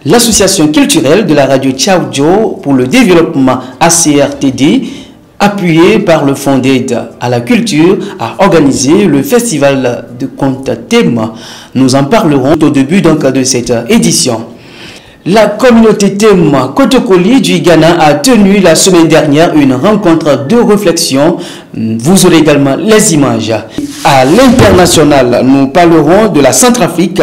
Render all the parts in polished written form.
L'association culturelle de la radio Tchaoudjo pour le développement ACRTD, appuyée par le Fonds d'aide à la culture, a organisé le festival de contes thème. Nous en parlerons au début de cette édition. La communauté thème Kotokoli du Ghana a tenu la semaine dernière une rencontre de réflexion. Vous aurez également les images. À l'international, nous parlerons de la Centrafrique,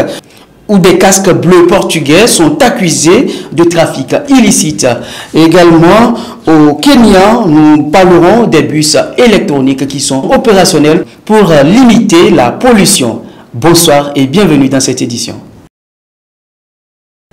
où des casques bleus portugais sont accusés de trafic illicite. Également, au Kenya, nous parlerons des bus électroniques qui sont opérationnels pour limiter la pollution. Bonsoir et bienvenue dans cette édition.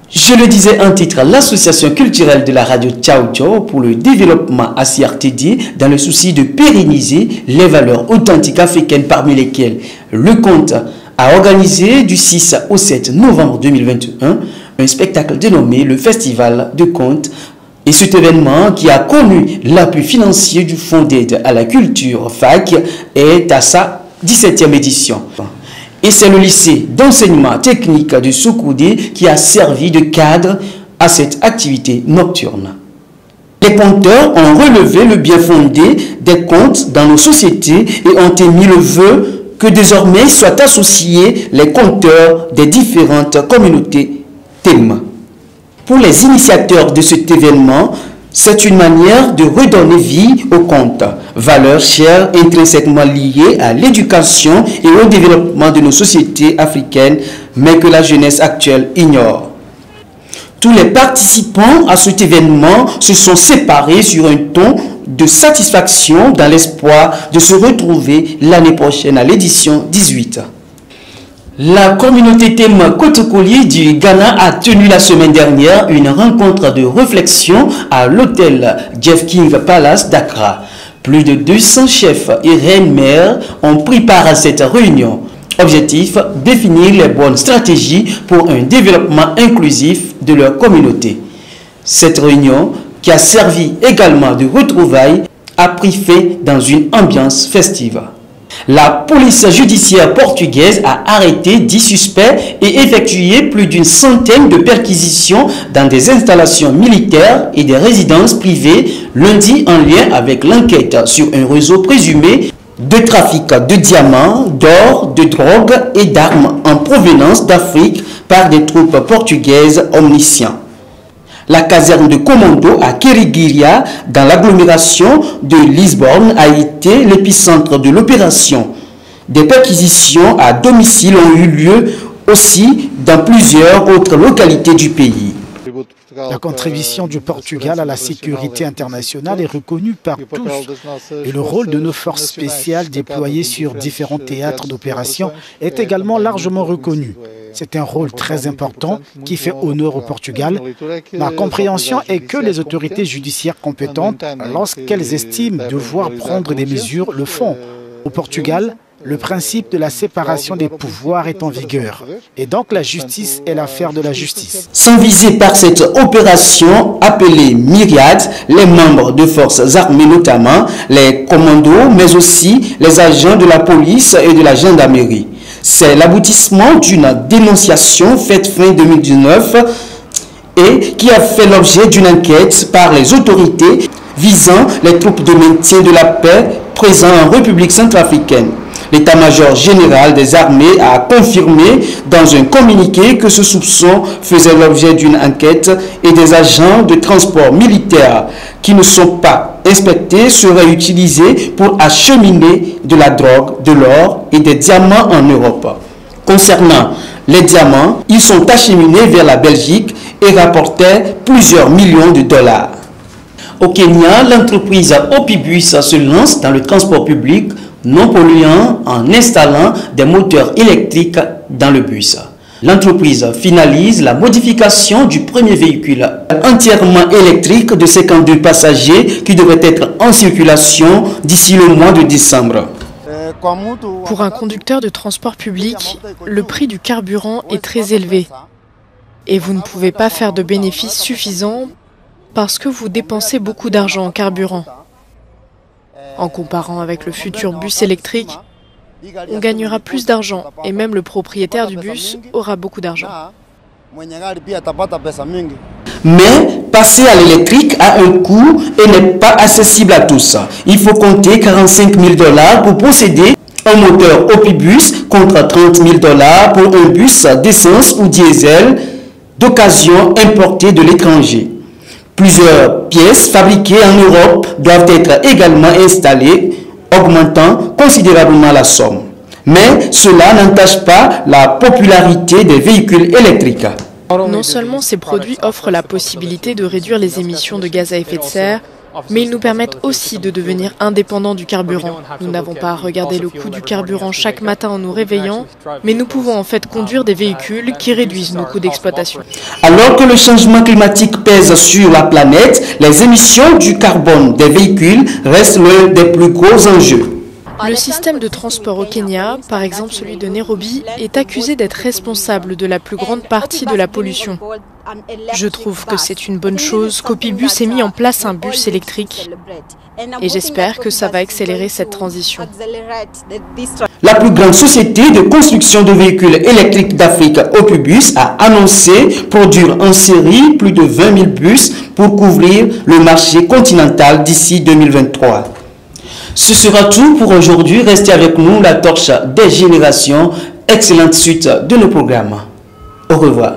Je le disais en titre, l'association culturelle de la radio Tchaoudjo pour le développement ACRTD dans le souci de pérenniser les valeurs authentiques africaines parmi lesquelles le conte a organisé du 6 au 7 novembre 2021 un spectacle dénommé le Festival de contes. Et cet événement, qui a connu l'appui financier du Fonds d'aide à la culture FAC, est à sa 17e édition. Et c'est le lycée d'enseignement technique de Soukoudé qui a servi de cadre à cette activité nocturne. Les conteurs ont relevé le bien fondé des contes dans nos sociétés et ont émis le vœu que désormais soient associés les conteurs des différentes communautés thèmes. Pour les initiateurs de cet événement, c'est une manière de redonner vie aux contes, valeurs chères intrinsèquement liées à l'éducation et au développement de nos sociétés africaines, mais que la jeunesse actuelle ignore. Tous les participants à cet événement se sont séparés sur un ton de satisfaction dans l'espoir de se retrouver l'année prochaine à l'édition 18. La communauté thème Kotokoli du Ghana a tenu la semaine dernière une rencontre de réflexion à l'hôtel Jeff King Palace d'Accra. Plus de 200 chefs et reines-mères ont pris part à cette réunion. Objectif, définir les bonnes stratégies pour un développement inclusif de leur communauté. Cette réunion, qui a servi également de retrouvailles, a pris fin dans une ambiance festive. La police judiciaire portugaise a arrêté 10 suspects et effectué plus d'une centaine de perquisitions dans des installations militaires et des résidences privées lundi en lien avec l'enquête sur un réseau présumé de trafic de diamants, d'or, de drogue et d'armes en provenance d'Afrique par des troupes portugaises omniscientes. La caserne de commando à Kirigiria, dans l'agglomération de Lisbonne, a été l'épicentre de l'opération. Des perquisitions à domicile ont eu lieu aussi dans plusieurs autres localités du pays. La contribution du Portugal à la sécurité internationale est reconnue par tous et le rôle de nos forces spéciales déployées sur différents théâtres d'opération est également largement reconnu. C'est un rôle très important qui fait honneur au Portugal. Ma compréhension est que les autorités judiciaires compétentes, lorsqu'elles estiment devoir prendre des mesures, le font. Au Portugal, le principe de la séparation des pouvoirs est en vigueur. Et donc la justice est l'affaire de la justice. Sont visés par cette opération appelée Myriade, les membres de forces armées notamment, les commandos, mais aussi les agents de la police et de la gendarmerie. C'est l'aboutissement d'une dénonciation faite fin 2019 et qui a fait l'objet d'une enquête par les autorités visant les troupes de maintien de la paix présentes en République centrafricaine. L'état-major général des armées a confirmé dans un communiqué que ce soupçon faisait l'objet d'une enquête et des agents de transport militaire qui ne sont pas inspectés seraient utilisés pour acheminer de la drogue, de l'or et des diamants en Europe. Concernant les diamants, ils sont acheminés vers la Belgique et rapportaient plusieurs millions de dollars. Au Kenya, l'entreprise Opibus se lance dans le transport public non polluant en installant des moteurs électriques dans le bus. L'entreprise finalise la modification du premier véhicule entièrement électrique de 52 passagers qui devrait être en circulation d'ici le mois de décembre. Pour un conducteur de transport public, le prix du carburant est très élevé et vous ne pouvez pas faire de bénéfices suffisants parce que vous dépensez beaucoup d'argent en carburant. En comparant avec le futur bus électrique, on gagnera plus d'argent et même le propriétaire du bus aura beaucoup d'argent. Mais passer à l'électrique a un coût et n'est pas accessible à tous. Il faut compter 45 000 $ pour posséder un moteur Opibus contre 30 000 $ pour un bus d'essence ou diesel d'occasion importé de l'étranger. Plusieurs pièces fabriquées en Europe doivent être également installées, augmentant considérablement la somme. Mais cela n'entache pas la popularité des véhicules électriques. Non seulement ces produits offrent la possibilité de réduire les émissions de gaz à effet de serre, mais ils nous permettent aussi de devenir indépendants du carburant. Nous n'avons pas à regarder le coût du carburant chaque matin en nous réveillant, mais nous pouvons en fait conduire des véhicules qui réduisent nos coûts d'exploitation. Alors que le changement climatique pèse sur la planète, les émissions du carbone des véhicules restent l'un des plus gros enjeux. Le système de transport au Kenya, par exemple celui de Nairobi, est accusé d'être responsable de la plus grande partie de la pollution. Je trouve que c'est une bonne chose qu'Opibus ait mis en place un bus électrique et j'espère que ça va accélérer cette transition. La plus grande société de construction de véhicules électriques d'Afrique, Opibus, a annoncé produire en série plus de 20 000 bus pour couvrir le marché continental d'ici 2023. Ce sera tout pour aujourd'hui. Restez avec nous, la torche des générations. Excellente suite de nos programmes. Au revoir.